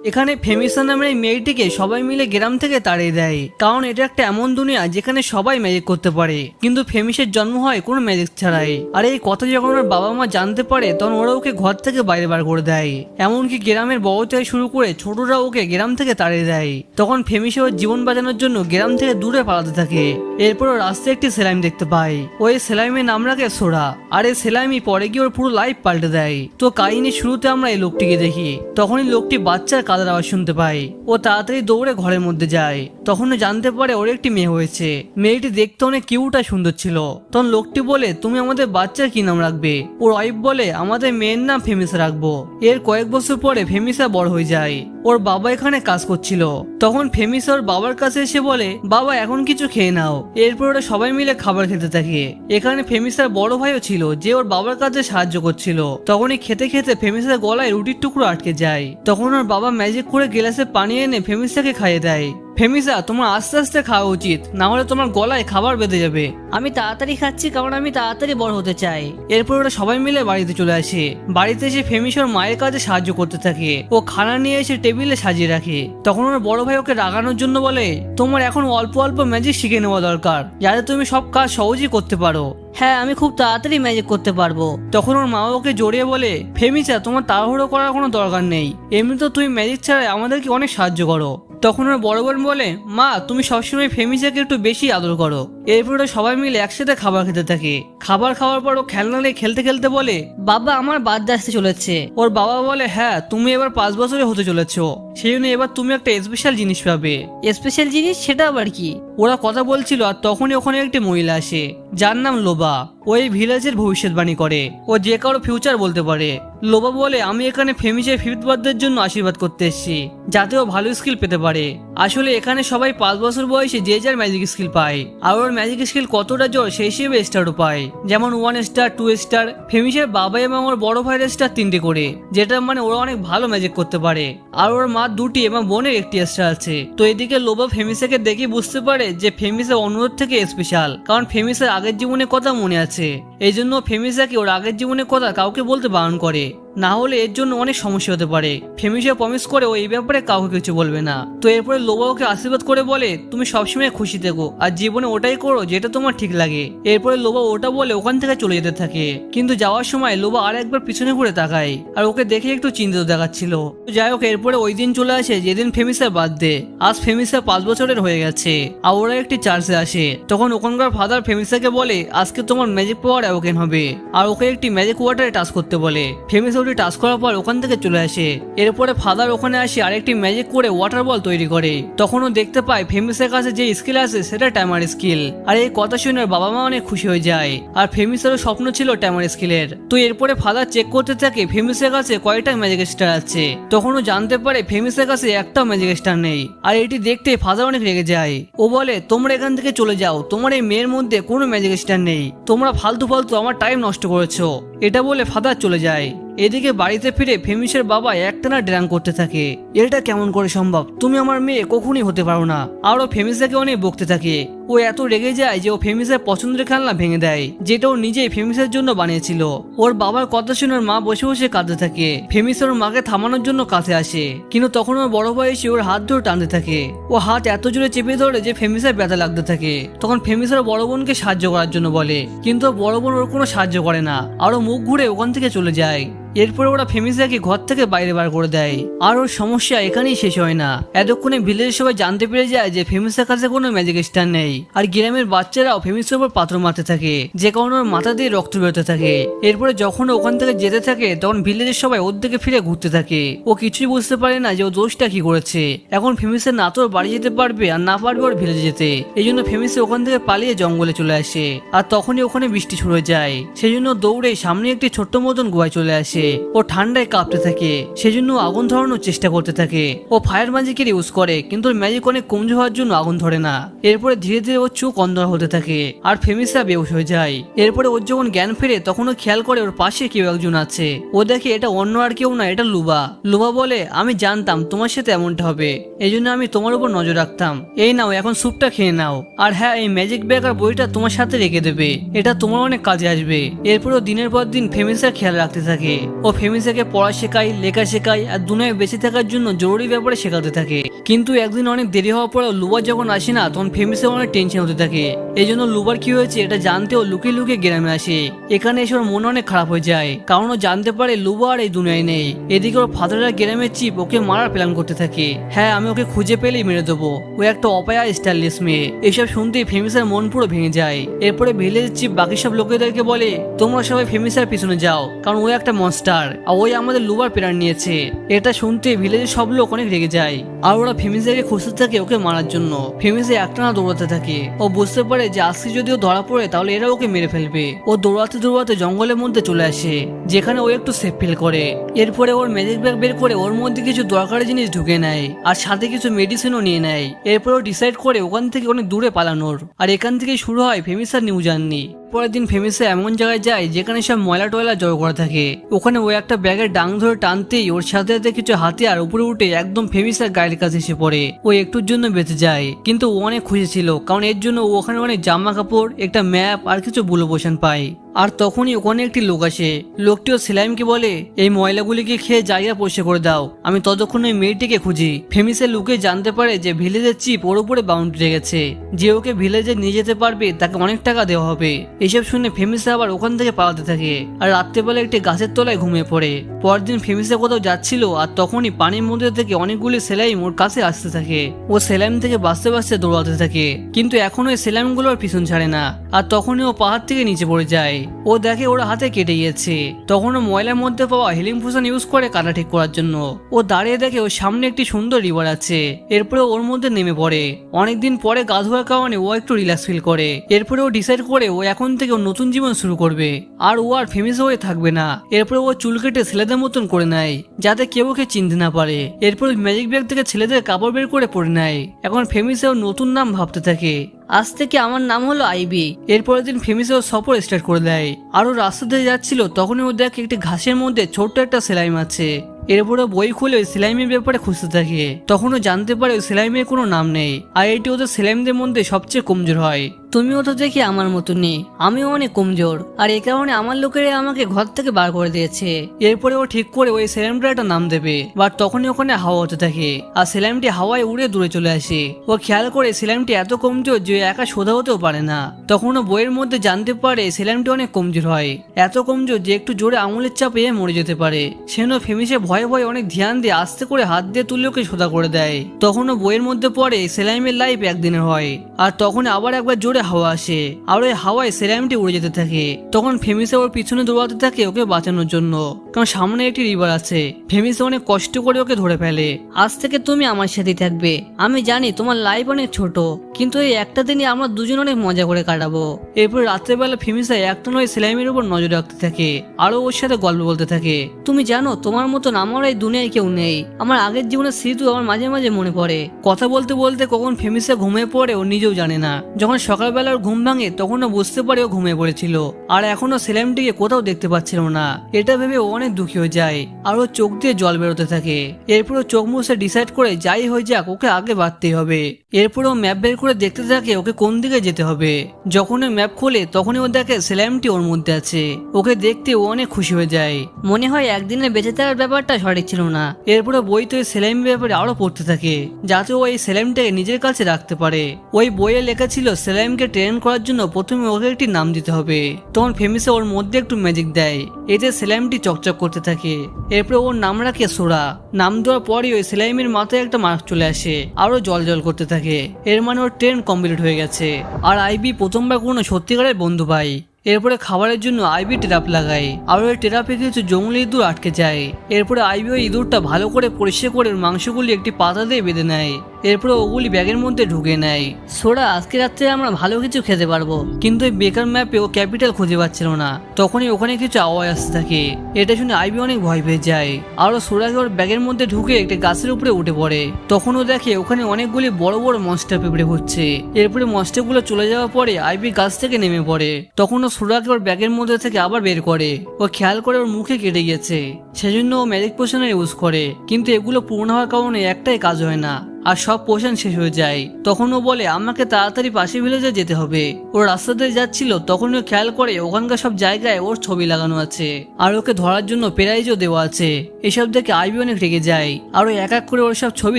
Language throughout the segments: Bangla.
এখানে ফেমিসা নামের এই মেয়েটিকে সবাই মিলে গ্রাম থেকে তাড়িয়ে দেয়, কারণ এটা একটা এমন দুনিয়া যেখানে সবাই ম্যাজিক করতে পারে, কিন্তু ফেমিসের জন্ম হয় কোনো ম্যাজিক ছাড়াই। আর এই কথা যখন ওর বাবা মা জানতে পারে তখন ওরা ওকে ঘর থেকে বাইরে বার করে দেয়। এমনকি গ্রামের বড় থেকে শুরু করে ছোটরা ওকে গ্রাম থেকে তাড়িয়ে দেয়। তখন ফেমিসা ওর জীবন বাঁচানোর জন্য গ্রাম থেকে দূরে পালাতে থাকে। এরপর ও রাস্তায় একটি সেলাইম দেখতে পায়। ওই সেলাইমের নাম রাখে সোরা। আর এই সেলাইমই পরে গিয়ে ওর পুরো লাইফ পাল্টে দেয়। তো কাহিনীর শুরুতে আমরা এই লোকটিকে দেখি, তখনই লোকটি বাচ্চার কাঁদার আওয়াজ শুনতে পায়। ও তাড়াতাড়ি দৌড়ে ঘরের মধ্যে যায়। তখন ও জানতে পারে ওর একটি মেয়ে হয়েছে। মেয়েটি দেখতে অনেক কিউট আর সুন্দর ছিল। তখন লোকটি বলে, তুমি আমাদের বাচ্চার কি নাম রাখবে? ওর ওয়াইফ বলে, আমাদের মেয়ের নাম ফেমিসা রাখবো। এর কয়েক বছর পরে ফেমিসা বড় হয়ে যায়। ওর বাবা এখানে কাজ করছিল। তখন ফেমিসা ওর বাবার কাছে এসে বলে, বাবা এখন কিছু খেয়ে নাও। এরপর ওরা সবাই মিলে খাবার খেতে থাকে। এখানে ফেমিসার বড় ভাইও ছিল যে ওর বাবার কাছে সাহায্য করছিল। তখনই খেতে খেতে ফেমিসার গলায় রুটির টুকরো আটকে যায়। তখন ওর বাবা ম্যাজিক করে গ্লাসে পানি এনে ফেমিসাকে খাইয়ে দেয়। ফেমিসা, তোমার আস্তে আস্তে খাওয়া উচিত, না হলে তোমার গলায় খাবার বেঁধে যাবে। আমি তাড়াতাড়ি খাচ্ছি কারণ আমি তাড়াতাড়ি বড় হতে চাই। এরপর ওরা সবাই মিলে বাড়িতে চলে আসে। বাড়িতে এসে ফেমিসার মায়ের কাজে সাহায্য করতে থাকে। ও খানা নিয়ে এসে টেবিলে সাজিয়ে রাখে। তখন ওর বড় ভাই ওকে রাগানোর জন্য বলে, তোমার এখন অল্প অল্প ম্যাজিক শিখে নেওয়া দরকার, যাতে তুমি সব কাজ সহজেই করতে পারো। হ্যাঁ, আমি খুব তাড়াতাড়ি ম্যাজিক করতে পারবো। তখন ওর মা ওকে জড়িয়ে বলে, ফেমিসা, তোমার তাড়াহুড়ো করার কোনো দরকার নেই, এমনিতে তুমি ম্যাজিক ছাড়াই আমাদেরকে অনেক সাহায্য করো। তখন ওর বড় বোন বলে, মা তুমি সবসময় ফেমিসাকে একটু বেশি আদর করো। এরপর ওরা সবাই মিলে একসাথে খাবার খেতে থাকে। খাবার খাওয়ার পর ও খেলনা নিয়ে খেলতে খেলতে বলে, বাবা, আমার বার্থডে আসতে চলেছে। ওর বাবা বলে, হ্যাঁ তুমি এবার 5 বছরে হতে চলেছো, সেই জন্য এবার তুমি একটা স্পেশাল জিনিস পাবে। স্পেশাল জিনিস? সেটা আবার কি? ওরা কথা বলছিল আর তখনই ওখানে একটি মহিলা আসে, যার নাম লোবা। ও এই ভিলেজের ভবিষ্যৎবাণী করে। ও যে কারো ফিউচার বলতে পারে। লোবা বলে, আমি এখানে ফেমিসের 5th বার্থডের জন্য আশীর্বাদ করতে এসেছি, যাতে ও ভালো স্কিল পেতে পারে। আসলে এখানে সবাই 5 বছর বয়সে যে যার ম্যাজিক স্কিল পায়। আর ওর ম্যাজিক স্কিল কতটা জোর সেই হিসেবে স্টারও পায়, যেমন 1 স্টার, 2 স্টার। ফেমিসের বাবা এবং ওর বড় ভাইয়ের স্টার 3টে করে, যেটা মানে ওরা অনেক ভালো ম্যাজিক করতে পারে। আর ওর মা 2টি এবং বোনের 1টি স্টার আছে। তো এদিকে লোবা ফেমিসাকে দেখে বুঝতে পারে যে ফেমিসা অনুরোধ থেকে স্পেশাল, কারণ ফেমিসার আগের জীবনের কথা মনে আছে। এই জন্য ফেমিসাকে ওর আগের জীবনের কথা কাউকে বলতে বারণ করে, না হলে এর জন্য অনেক সমস্যা হতে পারে। ফেমিসা প্রমিস করে ও এই ব্যাপারে কাউকে কিছু বলবে না। তো এরপরে লোবা ওকে আশীর্বাদ করে বলে, তুমি সবসময় খুশি থেকো আর জীবনে ওটাই করো যেটা তোমার ঠিক লাগে। এরপরে লোবা ওটা বলে ওখান থেকে চলে যেতে থাকে। কিন্তু যাওয়ার সময় লোবা আর একবার পিছনে ঘুরে তাকায় আর ওকে দেখে একটু চিন্তিত দেখাচ্ছিল। যাই হোক, এরপরে ওই দিন চলে আসে যেদিন ফেমিসার বার্থডে। আজ ফেমিসা 5 বছরের হয়ে গেছে। আর ওরা একটি চার্চে আসে। তখন ওখানকার ফাদার ফেমিসাকে বলে, আজকে তোমার ম্যাজিক পাওয়ার অ্যাওকেন হবে। আর ওকে একটি ম্যাজিক ওয়াটারে টাচ করতে বলে। ফেমিসা ওটি টাচ করার পর ওখান থেকে চলে আসে। এরপরে ফাদার ওখানে আসে আরেকটি ম্যাজিক করে ওয়াটার বল তৈরি করে। তখন ও দেখতে পায় ফেমিসার কাছে যে স্কিল আছে সেটা টাইমার স্কিল। আর এই কথা শুনে বাবা মা অনেক খুশি হয়ে যায়। আর ফেমিসারও স্বপ্ন ছিল টাইমার স্কিলের। তো এরপরে ফাদার চেক করতে থাকে ফেমিসার কাছে কয়টা ম্যাজিক স্টার আছে। তখন ও জানতে পারে ফেমিসার কাছে একটাও ম্যাজিক স্টার নেই। আর এটি দেখতে ফাদার অনেক রেগে যায়। ও বলে, তোমরা এখান থেকে চলে যাও, তোমার এই মেয়ের মধ্যে কোনো ম্যাজিক স্টার নেই, তোমরা ফালতু ফালতু আমার টাইম নষ্ট করেছো। এটা বলে ফাদার চলে যায়। এদিকে বাড়িতে ফিরে ফেমিসের বাবা একটানা ড্রাং করতে থাকে। এটা কেমন করে সম্ভব? তুমি আমার মেয়ে কখনই হতে পারো না। আরও ফেমিসাকে অনেক বকতে থাকে। ও এত রেগে যায় যে ও ফেমিসার পছন্দের খেলনা ভেঙে দেয়, যেটা ও নিজেই ফেমিসার জন্য বানিয়েছিল। ওর বাবার কথা শুনে ওর মা বসে বসে কাঁদতে থাকে। ফেমিসা ওর মাকে থামানোর জন্য কাছে আসে, কিন্তু তখন ওর বড় ভাই এসে ওর হাত ধরে টানতে থাকে। ও হাত এত জোরে চেপে ধরে যে ফেমিসার ব্যথা লাগতে থাকে। তখন ফেমিসার বড় বোনকে সাহায্য করার জন্য বলে, কিন্তু বড় বোন ওর কোনো সাহায্য করে না। আরও মুখ ঘুরে ওখান থেকে চলে যায়। এরপরে ওরা ফেমিসাকে ঘর থেকে বাইরে বার করে দেয়। আর ওর সমস্যা এখানেই শেষ হয় না। এতক্ষণে ভিলেজের সবাই জানতে পেরে যায় যে ফেমিসার কাছে কোনো ম্যাজিক স্টার নেই। আর গ্রামের বাচ্চারাও ফেমিসার উপর পাথর মারতে থাকে, যে কারণে ওর মাথা দিয়ে রক্ত বেরোতে থাকে। এরপরে যখন ওখান থেকে যেতে থাকে তখন ভিলেজের সবাই ওর দিকে ফিরে ঘুরতে থাকে। ও কিছুই বুঝতে পারে না যে ও দোষটা কি করেছে। এখন ফেমিসা না তো ওর বাড়ি যেতে পারবে আর না পারবে ওর ভিলেজে যেতে। এই জন্য ফেমিসা ওখান থেকে পালিয়ে জঙ্গলে চলে আসে। আর তখনই ওখানে বৃষ্টি শুরু হয়ে যায়। সেই জন্য দৌড়ে সামনে একটি ছোট্ট মতন গুহায় চলে আসে। ও ঠান্ডায় কাঁপতে থাকে, সেজন্য আগুন ধরানোর চেষ্টা করতে থাকে। ও ফায়ার ম্যাজিকের ইউজ করে, কিন্তু ম্যাজিক অনেক কমজোর হওয়ার জন্য আগুন ধরে না। এরপরে ধীরে ধীরে ধীরে ওর চোখ অন্ধকার হতে থাকে আর ফেমিসা বেহুশ হয়ে যায়। এরপরে ওর যখন জ্ঞান ফেরে তখন ও খেয়াল করে ওর পাশে কেউ একজন আছে। ও দেখে এটা অন্য আর কেউ না, এটা লুবা। লুবা বলে, আমি জানতাম তোমার সাথে এমনটা হবে, এই জন্য আমি তোমার উপর নজর রাখতাম। এই নাও এখন স্যুপটা খেয়ে নাও, আর হ্যাঁ এই ম্যাজিক ব্যাগ আর বইটা তোমার সাথে রেখে দেবে, এটা তোমার অনেক কাজে আসবে। এরপর ও দিনের পর দিন ফেমিসার খেয়াল রাখতে থাকে। ও ফেমিসাকে পড়া শেখায়, লেখা শেখায় আর দুনিয়ায় বেঁচে থাকার জন্য জরুরি ব্যাপারে শেখাতে থাকে। কিন্তু একদিন অনেক দেরি হওয়ার পরেও লুবা যখন আসে না তখন ফেমিসা অনেক টেনশন হতে থাকে। এই জন্য লুবার কি হয়েছে এটা জানতেও লুকিয়ে লুকিয়ে গ্রামে আসে। এখানে এসে ওর মন অনেক খারাপ হয়ে যায়, কারণ ও জানতে পারে লুবা আর এই দুনিয়ায় নেই। এদিকে ওর ফাদারের গ্রামের চিপ ওকে মারার প্ল্যান করতে থাকে। হ্যাঁ আমি ওকে খুঁজে পেলেই মেরে দেবো, ও একটা অপায়া স্টাইলিশ মেয়ে। এসব শুনতেই ফেমিসার মন পুরো ভেঙে যায়। এরপরে ভিলেজ চিপ বাকি সব লোকেদেরকে বলে, তোমরা সবাই ফেমিসার পিছনে যাও, কারণ ও একটা মনস্টার আর ওই আমাদের লুবার প্ল্যান নিয়েছে। এটা শুনতে ভিলেজের সব লোক অনেক রেগে যায় আর ওরা ফেমিসাকে খুঁজতে থাকে ওকে মারার জন্য। ফেমিসা একটানা দৌড়াতে থাকে। ও বুঝতে পারে যে আজকে যদি ও ধরা পড়ে তাহলে এরা ওকে মেরে ফেলবে। ও দৌড়াতে দৌড়াতে জঙ্গলের মধ্যে চলে আসে, যেখানে ও একটু সেফ ফিল করে। এরপরে ওর ম্যাজিক ব্যাগ বের করে ওর মধ্যে কিছু দরকারি জিনিস ঢুকে নেয় আর সাথে কিছু মেডিসিনও নিয়ে নেয়। এরপর ও ডিসাইড করে ওখান থেকে অনেক দূরে পালানোর। আর এখান থেকে শুরু হয় ফেমিসার নিউ জার্নি। পরের দিন ফেমিসা এমন জায়গায় যায় যেখানে সব ময়লা টয়লা জড়ো করা থাকে। ওখানে ও একটা ব্যাগের ডাং ধরে টানতেই ওর সাথে সাথে কিছু হাতিয়ার উপরে উঠে একদম ফেমিসার গায়ের কাছে এসে পড়ে। ও একটুর জন্য বেঁচে যায়, কিন্তু ও অনেক খুশি ছিল, কারণ এর জন্য ও ওখানে অনেক জামা কাপড়, একটা ম্যাপ আর কিছু বুলো পোষণ পায়। আর তখনই ওখানে একটি লোক আসে। লোকটিও সেলাইমকে বলে, এই ময়লাগুলিকে খেয়ে জায়গা পরিষ্কার করে দাও, আমি ততক্ষণ ওই মেয়েটিকে খুঁজি। ফেমিসা লুকে জানতে পারে যে ভিলেজের চিপ ওর উপরে বাউন্ডারি রেখেছে, যে ওকে ভিলেজে নিয়ে যেতে পারবে তাকে অনেক টাকা দেওয়া হবে। এসব শুনে ফেমিসা আবার ওখান থেকে পালাতে থাকে আর রাত্রেবেলা একটি গাছের তলায় ঘুমিয়ে পড়ে। পরদিন ফেমিসা কোথাও যাচ্ছিল আর তখনই পানির মধ্যে থেকে অনেকগুলি সেলাইম ওর কাছে আসতে থাকে। ও সেলাইম থেকে বাঁচতে বাঁচতে দৌড়াতে থাকে, কিন্তু এখন ওই সেলাইমগুলোর পিছন ছাড়ে না। আর তখনই ও পাহাড় থেকে নিচে পড়ে যায়। ও দেখে ওর হাতে কেটে গিয়েছে। তখন ও ময়লার মধ্যে পাওয়া হিলিং পোশন ইউজ করে কাটা ঠিক করার জন্য। ও দাঁড়িয়ে দেখে ওর সামনে একটি সুন্দর রিভার আছে। এরপরে ওর মধ্যে নেমে পড়ে। অনেকদিন পরে গা ধোয়ার কারণে ও একটু রিল্যাক্স ফিল করে। এরপরে ও ডিসাইড করে ও এখন থেকে নতুন জীবন শুরু করবে আর ও আর ফেমিসা হয়ে থাকবে না। এরপরে ও চুল কেটে ছেলেদের মতন করে নেয়, যাতে কেউ ওকে চিনতে না পারে। এরপর ম্যাজিক ব্যাগ থেকে ছেলেদের কাপড় বের করে পরে নেয়। এখন ফেমিসা ওর নতুন নাম ভাবতে থাকে। আজ থেকে আমার নাম হলো আইবি। এরপরের দিন ফেমিসা ও সফর স্টার্ট করে দেয়। আর ও রাস্তা দিয়ে যাচ্ছিল তখনই ও দেখে একটি ঘাসের মধ্যে ছোট্ট একটা সেলাইম আছে। এরপরে বই খুলে ওই সেলাইমের ব্যাপারে খুঁজতে থাকে। তখনও জানতে পারে ওই সেলাইমের কোনো নাম নেই আর এটি ওদের সেলাইমদের মধ্যে সবচেয়ে কমজোর হয়। তুমিও তো দেখি আমার মতনই, আমিও অনেক কমজোর, আর এই কারণে আমার লোকেরা আমাকে ঘর থেকে বার করে দিয়েছে। এরপরে ও ঠিক করে ওই সেলাইমটার একটা নাম দেবে, বাট তখনই ওখানে হাওয়া হতে থাকে আর সেলাইমটি হাওয়ায় উড়ে দূরে চলে আসে। ও খেয়াল করে সেলাইমটি এত কমজোর যে একা সোধা হতেও পারে না। তখন ও বইয়ের মধ্যে জানতে পারে সেলাইমটি অনেক কমজোর হয়, এত কমজোর যে একটু জোরে আঙুলের চাপে মরে যেতে পারে। সেজন্য ফেমিসা ভয়ে ভয়ে অনেক ধ্যান দিয়ে আস্তে করে হাত দিয়ে তুলে ওকে সোধা করে দেয়। তখন ও বইয়ের মধ্যে পড়ে সেলাইমের লাইফ একদিনের হয়। আর তখন আবার একবার জোরে হাওয়া আসে আর ওই হাওয়ায় সেলাইমটি উড়ে যেতে থাকে। তখন ফেমিসা ওর পিছনে দৌড়াতে থাকে ওকে বাঁচানোর জন্য, কারণ সামনে একটি রিভার আছে। ফেমিসা অনেক কষ্ট করে ওকে ধরে ফেলে। আজ থেকে তুমি আমার সাথেই থাকবে। আমি জানি তোমার লাইফ অনেক ছোট, কিন্তু এই একটা দিনই আমরা দুজন অনেক মজা করে কাটাবো। এরপর রাত্রেবেলা ফেমিসা একটা নয় সেলাইমের উপর নজর রাখতে থাকে আরো ওর সাথে গল্প বলতে থাকে। তুমি জানো তোমার মতন আমার এই দুনিয়ায় কেউ নেই। আমার আগের জীবনের স্মৃতি আমার মাঝে মাঝে মনে পড়ে। কথা বলতে বলতে কখন ফেমিসা ঘুমিয়ে পড়ে ও নিজেও জানে না। যখন সকালবেলা ওর ঘুম ভাঙে তখন ও বুঝতে পারে ও ঘুমিয়ে পড়েছিল আর এখনো সেলাইমটিকে কোথাও দেখতে পাচ্ছিল না। এটা ভেবে ও অনেক দুঃখী হয়ে যায় আর ও চোখ দিয়ে জল বেরোতে থাকে। এরপর ও চোখ মুছে ডিসাইড করে যাই হয়ে যাক ওকে আগে বাড়তেই হবে। এরপর ও ম্যাপ বের করে দেখতে থাকে ওকে কোন দিকে যেতে হবে। যখন ও ম্যাপ খোলে তখনই ও দেখে সেলাইমটি ওর মধ্যে আছে। ওকে দেখতে ও অনেক খুশি হয়ে যায়। মনে হয় একদিনের বেঁচে থাকার ব্যাপারটা সঠিক ছিল না। এরপরে বইতে ওই সেলাইমের ব্যাপারে আরো পড়তে থাকে, যাতে ও এই সেলাইমটাকে নিজের কাছে রাখতে পারে। ওই বইয়ে লেখা ছিল সেলাইমকে ট্রেন করার জন্য প্রথমে ওকে একটি নাম দিতে হবে। তখন ফেমিসা ওর মধ্যে একটু ম্যাজিক দেয়, এতে সেলাইমটি চকচক করতে থাকে। এরপরে ওর নাম রাখে সোরা। নাম দেওয়ার পরই ওই সেলাইমের মাথায় একটা মার্ক চলে আসে, আরো জল জল করতে থাকে। এর মানে ওর ট্রেন কমপ্লিট হয়ে গেছে। আর আইবি প্রথমবার কোনো সত্যিকারের বন্ধু পায়। এরপরে খাবারের জন্য আইবি ট্র্যাপ লাগায় আর ওই ট্র্যাপে কিছু জঙ্গলি ইঁদুর আটকে যায়। এরপরে আইবি ওই ইঁদুরটা ভালো করে পরিষ্কার করে মাংসগুলি একটি পাতা দিয়ে বেঁধে নেয়। এরপরে ওগুলি ব্যাগের মধ্যে ঢুকে নেয়। সোরা, আজকে রাত্রে আমরা ভালো কিছু খেতে পারবো। কিন্তু এই বেকার ম্যাপে ও ক্যাপিটাল খুঁজে পাচ্ছিল না। তখনই ওখানে কিছু আওয়াজ আসতে থাকে। এটা শুনে আইবি অনেক ভয় পেয়ে যায় আর ও সোরাকে ওর ব্যাগের মধ্যে ঢুকে একটা গাছের উপরে উঠে পড়ে। তখন ও দেখে ওখানে অনেকগুলি বড় বড় মনস্টার পিঁপড়ে হচ্ছে। এরপরে মনস্টারগুলো চলে যাওয়ার পরে আইবি গাছ থেকে নেমে পড়ে। তখন ও সোরাকে ওর ব্যাগের মধ্যে থেকে আবার বের করে। ও খেয়াল করে ওর মুখে কেটে গেছে, সেজন্য ও ম্যাজিক পোশনের ইউজ করে। কিন্তু এগুলো পূর্ণ হওয়ার কারণে একটাই কাজ হয় না আর সব পোশন শেষ হয়ে যায়। তখন ও বলে আমাকে তাড়াতাড়ি পাশে ভিলেজে যেতে হবে। ও রাস্তা দিয়ে যাচ্ছিল তখন ও খেয়াল করে ওখানকার সব জায়গায় ওর ছবি লাগানো আছে আর ওকে ধরার জন্য প্রাইজও দেওয়া আছে। এসব দেখে আইবি অনেক রেগে যায় আর ও এক এক করে ওর সব ছবি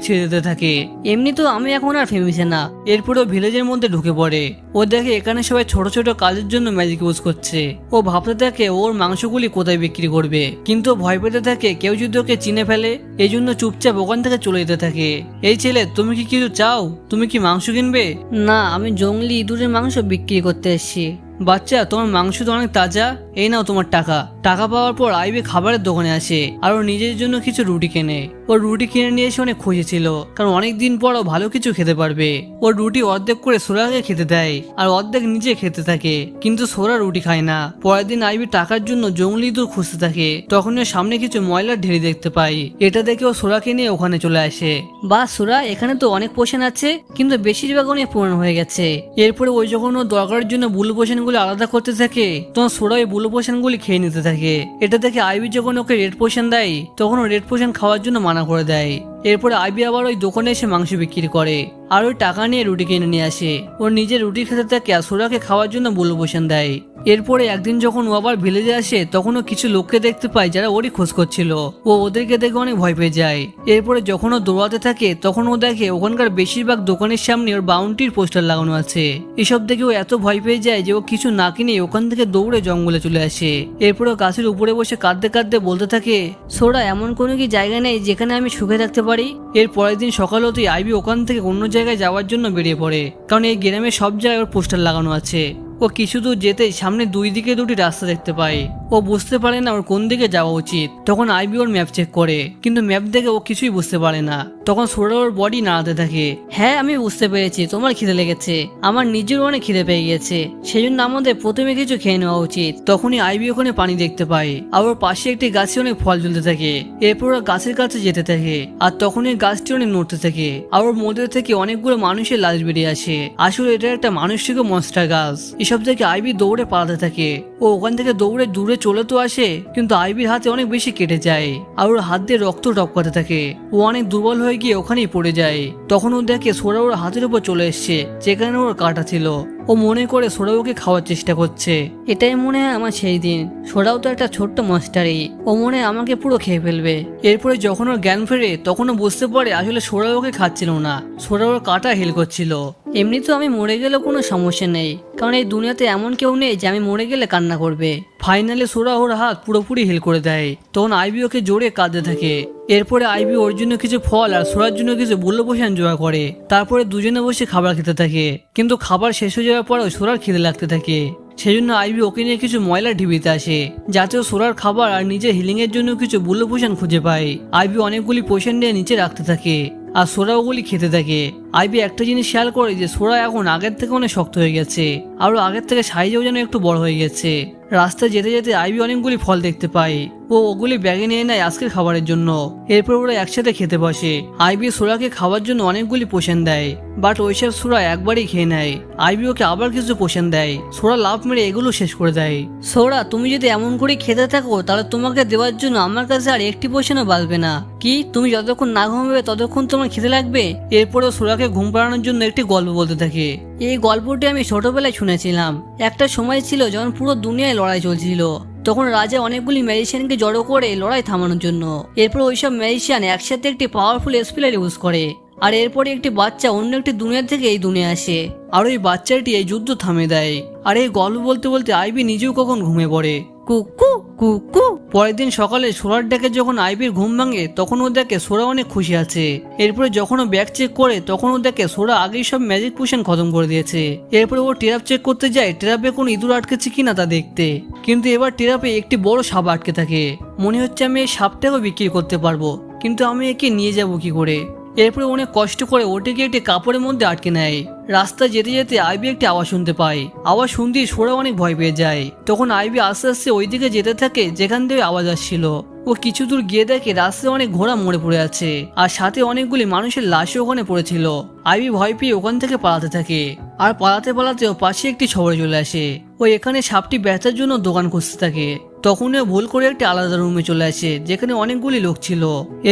ছেড়ে দিতে থাকে। এমনি তো আমি এখন আর ফেমিসে না। এরপরে ও ভিলেজের মধ্যে ঢুকে পড়ে। ও দেখে এখানে সবাই ছোট ছোট কাজের জন্য ম্যাজিক ইউজ করছে। ও ভাবতে থাকে ওর মাংসগুলি কোথায় বিক্রি করবে, কিন্তু ভয় পেতে থাকে কেউ যদি ওকে চিনে ফেলে। এই জন্য চুপচাপ ওখান থেকে চলে যেতে থাকে। এই ছেলে, তুমি কি কিছু চাও? তুমি কি মাংস কিনবে? না, আমি জঙ্গলি ইঁদুরের মাংস বিক্রি করতে এসেছি। বাচ্চা, তোমার মাংস তো অনেক তাজা, এই নাও তোমার টাকা। টাকা পাওয়ার পর আইবি খাবারের দোকানে আসে আর ও নিজের জন্য কিছু রুটি কেনে। ও রুটি কিনে নিয়ে এসে অনেক খুশি ছিল, কারণ অনেকদিন পর ও ভালো কিছু খেতে পারবে। ও রুটি অর্ধেক করে সোরাকে খেতে দেয় আর অর্ধেক নিজে খেতে থাকে, কিন্তু সোরা রুটি খায় না। পরের দিন আইবি টাকার জন্য জঙ্গলি ইঁদুর খুঁজতে থাকে। তখন ও সামনে কিছু ময়লার ঢেরি দেখতে পায়। এটা দেখে ও সোরাকে নিয়ে ওখানে চলে আসে। বা সোরা, এখানে তো অনেক পোষণ আছে, কিন্তু বেশিরভাগ অনেক পুরনো হয়ে গেছে। এরপরে ওই যখন ও দরকারের জন্য বুলু পোষণ আলাদা করতে থাকে তখন সোরা ওই বুলু পোষণ গুলি খেয়ে নিতে থাকে। এটা দেখে আইবি যখন ওকে রেড পোষণ দেয় তখন ও রেড পোষণ খাওয়ার জন্য মানা করে দেয়। এরপরে আইবি আবার ওই দোকানে এসে মাংস বিক্রি করে আর ওই টাকা নিয়ে রুটি কিনে নিয়ে আসে। ও নিজে রুটি খেতে থাকে আর সোরাকে খাওয়ার জন্য বুলু পোষণ দেয়। এরপরে একদিন যখন ও আবার ভিলেজে আসে তখন ও কিছু লোককে দেখতে পায় যারা ওরই খোঁজ করছিল। ও ওদেরকে দেখে অনেক ভয় পেয়ে যায়। এরপরে যখন ও দৌড়াতে থাকে তখন ও দেখে ওখানকার বেশিরভাগ দোকানের সামনে ওর বাউন্টির পোস্টার লাগানো আছে। এসব দেখে ও এত ভয় পেয়ে যায় যে ও কিছু না কিনে ওখান থেকে দৌড়ে জঙ্গলে চলে আসে। এরপরে গাছের উপরে বসে কাঁদতে কাঁদতে বলতে থাকে, সোরা, এমন কোনো কি জায়গা নেই যেখানে আমি সুখে থাকতে পারি? এর পরের দিন সকাল হতেই আইবি ওখান থেকে অন্য জায়গায় যাওয়ার জন্য বেরিয়ে পড়ে, কারণ এই গ্রামে সব জায়গায় ওর পোস্টার লাগানো আছে। ও কিছু দূর যেতেই সামনে দুই দিকে দুটি রাস্তা দেখতে পায়। ও বুঝতে পারে না ওর কোন দিকে যাওয়া উচিত। তখন আইবি ওর ম্যাপ চেক করে, কিন্তু ম্যাপ দেখে ও কিছুই বুঝতে পারে না। তখন সোরা ওর বডি নাড়াতে থাকে। হ্যাঁ, আমি বুঝতে পেরেছি তোমার খিদে লেগেছে। আমার নিজের অনেক খিদে পেয়ে গেছে, সেই জন্য আমাদের প্রথমে কিছু খেয়ে নেওয়া উচিত। তখনই আইবি ওখানে পানি দেখতে পায় আর ওর পাশে একটি গাছে অনেক ফল ঝুলতে থাকে। এরপর ওরা গাছের কাছে যেতে থাকে আর তখনই গাছটি অনেক নড়তে থাকে আর ওর মধ্যে থেকে অনেকগুলো মানুষের লাশ বেরিয়ে আসে। আসলে এটা একটা মানুষ থেকে মনস্টার গাছ। এসব থেকে আইবি দৌড়ে পালাতে থাকে। ও ওখান থেকে দৌড়ে দূরে চলে তো আসে, কিন্তু আইবির হাতে অনেক বেশি কেটে যায় আর ওর হাত দিয়ে রক্ত টপকাতে থাকে। ও অনেক দুর্বল হয়ে গিয়ে ওখানেই পড়ে যায়। তখন ও দেখে সোরা ওর হাতের উপর চলে এসছে যেখানে ওর কাটা ছিল। ও মনে করে সোরা ওকে খাওয়ার চেষ্টা করছে। এটাই মনে হয় আমার সেই দিন। সোরাও তো একটা ছোট্ট মনস্টারই, ও মনে হয় আমাকে পুরো খেয়ে ফেলবে। এরপরে যখন ওর জ্ঞান ফেরে তখন ও বুঝতে পারে আসলে সোরা ওকে খাচ্ছিল না, সোরা ওর কাটা হিল করছিল। এমনি তো আমি মরে গেলেও কোনো সমস্যা নেই, কারণ এই দুনিয়াতে এমন কেউ নেই যে আমি মরে গেলে কান্না করবে। ফাইনালি সোরা ওর হাত পুরোপুরি হিল করে দেয়। তখন আইবি ওকে জোরে কাঁদতে থাকে। এরপরে আইবি ওর জন্য কিছু ফল আর সোরার জন্য কিছু বুল্লো পোষণ জোগাড় করে। তারপরে দুজনে বসে খাবার খেতে থাকে, কিন্তু খাবার শেষ হয়ে যাওয়ার পরেও সোরার খিদে লাগতে থাকে। সেজন্য আইবি ওকে নিয়ে কিছু ময়লা ঢিবিতে আসে, যাতে ও সোরার খাবার আর নিজের হিলিং এর জন্য কিছু বুল্লো পোষণ খুঁজে পায়। আইবি অনেকগুলি পোষণ নিয়ে নিচে রাখতে থাকে আর সোরা ওগুলি খেতে থাকে। আইবি একটা জিনিস খেয়াল করে যে সোরা এখন আগের থেকে অনেক শক্ত হয়ে গেছে আর আগের থেকে সাইজেও যেন একটু বড় হয়ে গেছে। রাস্তায় যেতে যেতে আইবি অনেকগুলি ফল দেখতে পায়। ও ওগুলি ব্যাগে নিয়ে নেয় আজকের খাবারের জন্য। এরপর ওরা একসাথে খেতে বসে। আইবি সোরাকে খাওয়ার জন্য অনেকগুলি পোষণ দেয়, বাট ওইসব সোরা একবারই খেয়ে নেয়। আইবি ওকে আবার কিছু পোষণ দেয়। সোরা লাফ মেরে এগুলো শেষ করে দেয়। সোরা, তুমি যদি এমন করে খেতে থাকো তাহলে তোমাকে দেওয়ার জন্য আমার কাছে আর একটি পোষণও বাঁচবে না। কি, তুমি যতক্ষণ না ঘুমাবে ততক্ষণ তোমার খেতে লাগবে? এরপরে সোরাকে ঘুম পাড়ানোর জন্য একটি গল্প বলতে থাকে। এই গল্পটি আমি ছোটবেলায় শুনেছিলাম। একটা সময় ছিল যখন পুরো দুনিয়ায় লড়াই চলছিল। তখন রাজা অনেকগুলি ম্যাজিশিয়ানকে জড়ো করে লড়াই থামানোর জন্য। এরপর ওইসব ম্যাজিশিয়ান একসাথে একটি পাওয়ারফুল স্পেল ইউজ করে, আর এরপরে একটি বাচ্চা অন্য একটি দুনিয়া থেকে এই দুনিয়া আসে আর ওই বাচ্চাটি এই যুদ্ধ থামে দেয়। আর এই গল্প বলতে বলতে আইবি নিজেও কখন ঘুমিয়ে পড়ে। কুকু কুকু। পরের দিন সকালে সোরার ডাকে যখন আইবির ঘুম ভাঙে তখন ও দেখে সোরা অনেক খুশি আছে। এরপরে যখন ও ব্যাগ চেক করে তখন ও দেখে সোরা আগেই সব ম্যাজিক পোশন খতম করে দিয়েছে। এরপরে ও ট্র্যাপ চেক করতে যায় ট্র্যাপে কোনো ইঁদুর আটকেছে কিনা তা দেখতে, কিন্তু এবার ট্র্যাপে একটি বড় সাপ আটকে থাকে। মনে হচ্ছে আমি এই সাপটাকেও বিক্রি করতে পারবো, কিন্তু আমি একে নিয়ে যাব কি করে? এরপরে অনেক কষ্ট করে ওটিকে একটি কাপড়ের মধ্যে আটকে নেয়। রাস্তায় যেতে যেতে আইবি একটি আওয়াজ শুনতে পায়। আওয়াজ শুনতেই সোরা অনেক ভয় পেয়ে যায়। তখন আইবি আস্তে আস্তে ওই দিকে যেতে থাকে যেখান থেকে আওয়াজ আসছিল। ও কিছু দূর গিয়ে দেখে রাস্তায় অনেক ঘোড়া মরে পড়ে আছে, আর সাথে অনেকগুলি মানুষের লাশও ওখানে পড়েছিল। আইবি ভয় পেয়ে ওখান থেকে পালাতে থাকে, আর পালাতে পালাতে ও পাশে একটি শহরে চলে আসে। ও এখানে সাপটি বেচার জন্য দোকান খুঁজতে থাকে। তখন ও ভুল করে একটি আলাদা রুমে চলে আসে যেখানে অনেকগুলি লোক ছিল।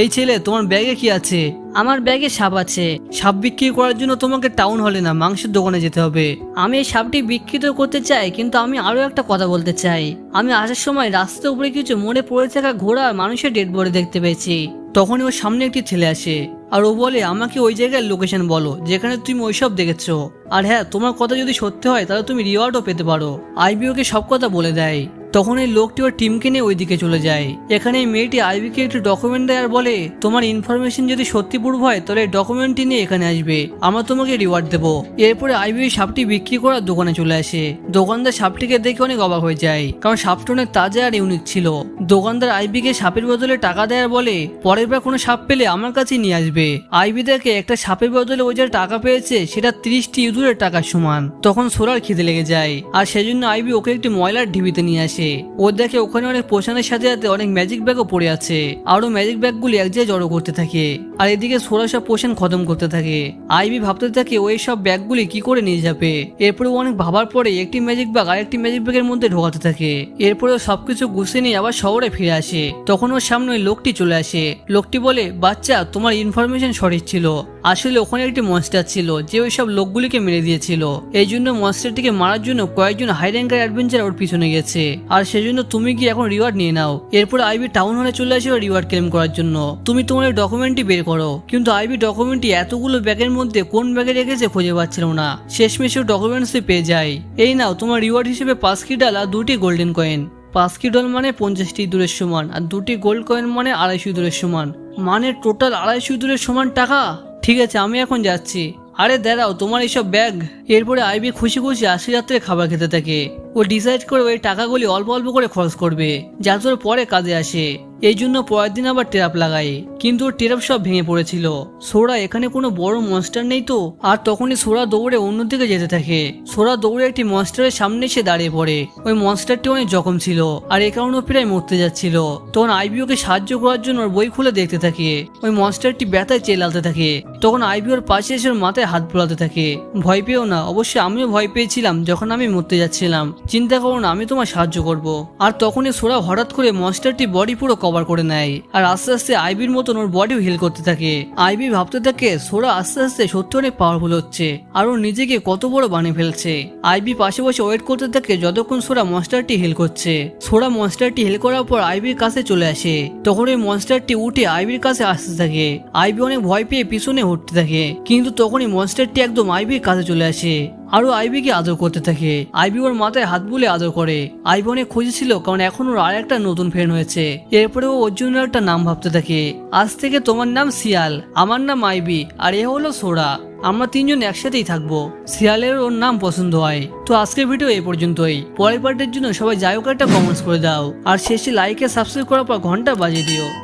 এই ছেলে, তোমার ব্যাগে কি আছে? আমার ব্যাগে সাপ আছে। সাপ বিক্রি করার জন্য তোমাকে টাউন হলে না, মাংসের দোকানে যেতে হবে। আমি এই সাপটি বিকৃত করতে চাই, কিন্তু আমি আরো একটা কথা বলতে চাই। আমি আসার সময় রাস্তার উপরে কিছু মরে পড়ে থাকা ঘোড়া আর মানুষের ডেড বডি দেখতে পেয়েছি। তখনই ওর সামনে একটি ছেলে আসে, আর ও বলে আমাকে ওই জায়গার লোকেশন বলো যেখানে তুমি ওইসব দেখেছো। আর হ্যাঁ, তোমার কথা যদি সত্যি হয় তাহলে তুমি রিওয়ার্ডও পেতে পারো। আইবি ওকে সব কথা বলে দেয়। তখন এই লোকটি ওর টিমকে নিয়ে ওইদিকে চলে যায়। এখানে এই মেয়েটি আইবিকে একটি ডকুমেন্ট দেয় আর বলে তোমার ইনফরমেশন যদি সত্যি প্রুভ হয় তাহলে এই ডকুমেন্টটি নিয়ে এখানে আসবে, আমরা তোমাকে রিওয়ার্ড দেবো। এরপরে আইবি ওই সাপটি বিক্রি করার দোকানে চলে আসে। দোকানদার সাপটিকে দেখে অনেক অবাক হয়ে যায়, কারণ সাপটা অনেক তাজা আর ইউনিক ছিল। দোকানদার আইবিকে সাপের বদলে টাকা দেয় আর বলে পরের বার কোনো সাপ পেলে আমার কাছেই নিয়ে আসবে। আইবি দেখে একটা সাপের বদলে ওই যে টাকা পেয়েছে সেটা 30টি ইঁদুরের টাকার সমান। তখন সোরার খিদে লেগে যায়, আর সেজন্য আইবি ওকে একটি ময়লার ঢিবিতে নিয়ে আসে। ও দেখে ওখানে অনেক পোষণের সাথে সাথে অনেক ম্যাজিক ব্যাগও পড়ে আছে। আরো ম্যাজিক ব্যাগগুলি এক জায়গায় জড়ো করতে থাকে, আর এদিকে সোরা সব পোষণ খতম করতে থাকে। আইবি ভাবতে থাকে ওই সব ব্যাগগুলি কি করে নিয়ে যাবে। এরপরে অনেক ভাবার পরে একটি ম্যাজিক ব্যাগ আরেকটি ম্যাজিক ব্যাগের মধ্যে ঢোকাতে থাকে। এরপরে ও সবকিছু গুছিয়ে নিয়ে আবার শহরে ফিরে আসে। তখন ওর সামনে ওই লোকটি চলে আসে। লোকটি বলে বাচ্চা, তোমার ইনফরমেশন সঠিক ছিল। আসলে ওখানে একটি মনস্টার ছিল যে ওই সব লোকগুলিকে মেরে দিয়েছিল। এই জন্য মনস্টারটিকে মারার জন্য কয়েকজন হাই র্যাঙ্কার অ্যাডভেঞ্চার ওর পিছনে গেছে, আর সেজন্য তুমি কি এখন রিওয়ার্ড নিয়ে নাও। এরপর আইবি টাউন হলে চলে আসে রিওয়ার্ড ক্লেম করার জন্য। তুমি তোমার ডকুমেন্টটি বের করো, কিন্তু আইবি ডকুমেন্টটি এতগুলো ব্যাগের মধ্যে কোন ব্যাগে রেখেছে খুঁজে পাচ্ছিল না। শেষমেশে ডকুমেন্টসই পেয়ে যায়। এই নাও তোমার রিওয়ার্ড হিসেবে 5 কি ডাল আর 2টি গোল্ডেন কয়েন। 5 কি ডল মানে 50টি ইঁদুরের সমান, আর 2টি গোল্ড কয়েন মানে 250 ইঁদুরের সমান। মানে টোটাল 250 ইঁদুরের সমান টাকা। ঠিক আছে, আমি এখন যাচ্ছি। আরে দাঁড়াও, তোমার এইসব ব্যাগ। এরপরে আইবি খুশি খুশি 80 রাত্রে খাবার খেতে থাকে। ও ডিসাইড করে ওই টাকাগুলি অল্প অল্প করে খরচ করবে, যাতে ওর পরে কাজে আসে। এই জন্য পরের দিন আবার ট্র্যাপ লাগায়, কিন্তু ওর ট্র্যাপ সব ভেঙে পড়েছিল। সোরা এখানে কোনো বড় মনস্টার নেই তো। আর তখনই সোরা দৌড়ে অন্যদিকে যেতে থাকে। সোরা দৌড়ে একটি মনস্টারের সামনে এসে দাঁড়িয়ে পড়ে। ওই মনস্টারটি অনেক জখম ছিল, আর এ কারণে প্রায় মরতে যাচ্ছিল। তখন আইবি ওকে সাহায্য করার জন্য ওর বই খুলে দেখতে থাকে। ওই মনস্টারটি ব্যথায় চেল্লাতে থাকে। তখন আইবি ওর পাশে এসে ওর মাথায় হাত বুলাতে থাকে। ভয় পেও না, অবশ্যই আমিও ভয় পেয়েছিলাম যখন আমি মরতে যাচ্ছিলাম। চিন্তা করো না, আমি তোমার সাহায্য করব। আর তখনই সোরা হঠাৎ করে মনস্টারটি বডি পুরো কভার করে নেয়, আর আস্তে আস্তে আইবির মতন ওর বডিও হিল করতে থাকে। আইবি ভাবতে থাকে সোরা আস্তে আস্তে সত্যি অনেক পাওয়ারফুল হচ্ছে, আর ও নিজেকে কত বড় বানিয়ে ফেলছে। আইবি পাশে বসে ওয়েট করতে থাকে যতক্ষণ সোরা মনস্টারটি হিল করছে। সোরা মনস্টারটি হিল করার পর আইবির কাছে চলে আসে। তখন ওই মনস্টারটি উঠে আইবির কাছে আসতে থাকে। আইবি অনেক ভয় পেয়ে পিছনে উঠতে থাকে, কিন্তু তখনই মনস্টারটি একদম আইবির কাছে চলে আসে। আরো আইবিকে আদর করতে থাকে। আইবি ওর মাথায় হাত বুলে আদর করে। আইবি অনেক খুঁজেছিল, কারণ এখন ওর আর একটা নতুন ফ্রেন্ড হয়েছে। এরপরে ও ওর জন্য একটা নাম ভাবতে থাকে। আজ থেকে তোমার নাম শিয়াল, আমার নাম আইবি, আর এ হলো সোরা। আমরা 3 জন একসাথেই থাকবো। শিয়ালের ওর নাম পছন্দ হয়। তো আজকের ভিডিও এই পর্যন্তই। পরের পার্টের জন্য সবাই যাই হোক একটা কমেন্টস করে দাও, আর শেষে লাইক আর সাবস্ক্রাইব করার পর ঘন্টা বাজিয়ে দিও।